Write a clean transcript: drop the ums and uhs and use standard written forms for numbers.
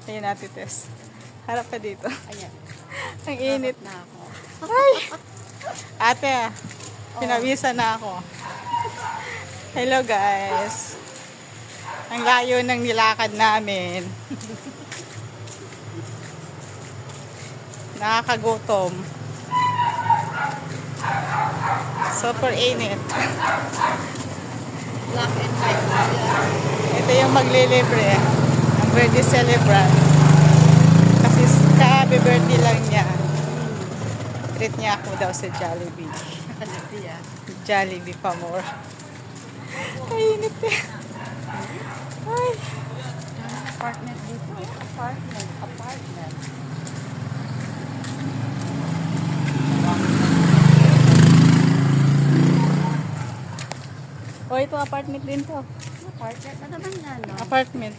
Ayun natin, Tess. Harap ka dito. Ayan. Ang init. Na ako. Ay! Ate, pinawisan na ako. Hello guys. Ang layo ng nilakad namin. Nakakagutom. Super init. Black and white. Ito yung maglilibre. Ang birthday celebrant. Kasi ka-birthday lang niya. Treat niya ako daw sa Jollibee. Yeah. Jollibee pa more. Kainit eh. Ay. Apartment dito. Apartment. Oh, ito apartment din to. Apartment na naman yan, no? Apartment.